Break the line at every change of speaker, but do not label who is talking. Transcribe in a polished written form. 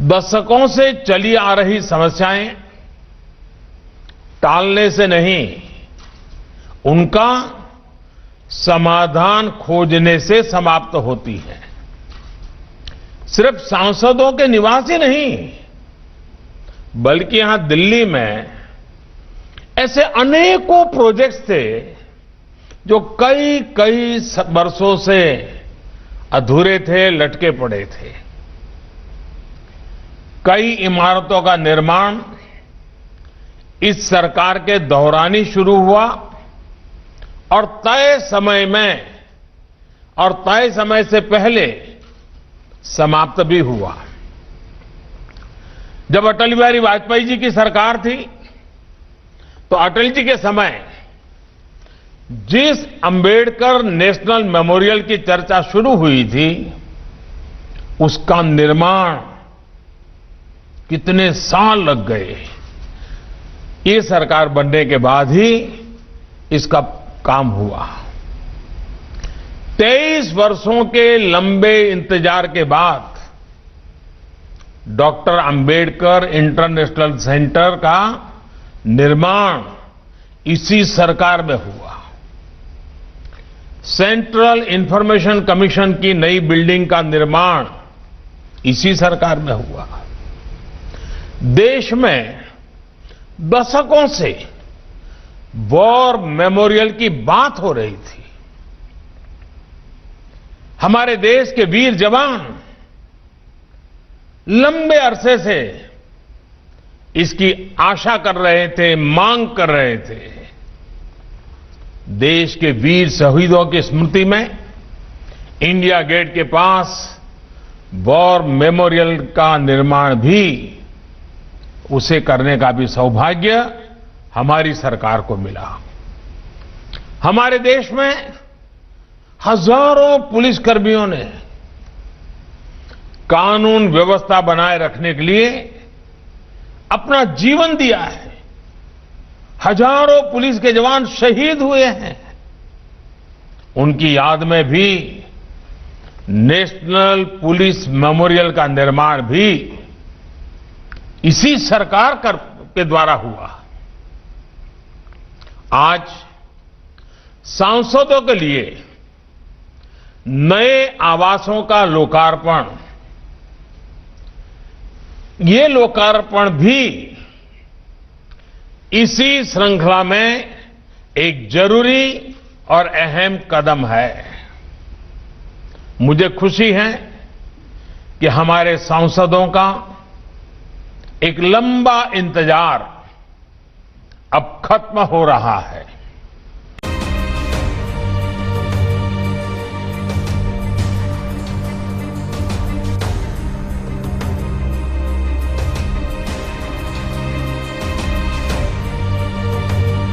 दशकों से चली आ रही समस्याएं टालने से नहीं, उनका समाधान खोजने से समाप्त होती है। सिर्फ सांसदों के निवास ही नहीं, बल्कि यहां दिल्ली में ऐसे अनेकों प्रोजेक्ट्स थे जो कई कई वर्षों से अधूरे थे, लटके पड़े थे। कई इमारतों का निर्माण इस सरकार के दौरान ही शुरू हुआ और तय समय से पहले समाप्त भी हुआ। जब अटल बिहारी वाजपेयी जी की सरकार थी, तो अटल जी के समय जिस अंबेडकर नेशनल मेमोरियल की चर्चा शुरू हुई थी, उसका निर्माण कितने साल लग गए। ये सरकार बनने के बाद ही इसका काम हुआ। 23 वर्षों के लंबे इंतजार के बाद डॉक्टर अंबेडकर इंटरनेशनल सेंटर का निर्माण इसी सरकार में हुआ। सेंट्रल इंफॉर्मेशन कमीशन की नई बिल्डिंग का निर्माण इसी सरकार में हुआ। देश में दशकों से वॉर मेमोरियल की बात हो रही थी। हमारे देश के वीर जवान लंबे अरसे से इसकी आशा कर रहे थे, मांग कर रहे थे। देश के वीर शहीदों की स्मृति में इंडिया गेट के पास वॉर मेमोरियल का निर्माण भी, उसे करने का भी सौभाग्य हमारी सरकार को मिला। हमारे देश में हजारों पुलिसकर्मियों ने कानून व्यवस्था बनाए रखने के लिए अपना जीवन दिया है। हजारों पुलिस के जवान शहीद हुए हैं। उनकी याद में भी नेशनल पुलिस मेमोरियल का निर्माण भी इसी सरकार के द्वारा हुआ। आज सांसदों के लिए नए आवासों का लोकार्पण, ये लोकार्पण भी इसी श्रृंखला में एक जरूरी और अहम कदम है। मुझे खुशी है कि हमारे सांसदों का एक लंबा इंतजार अब खत्म हो रहा है।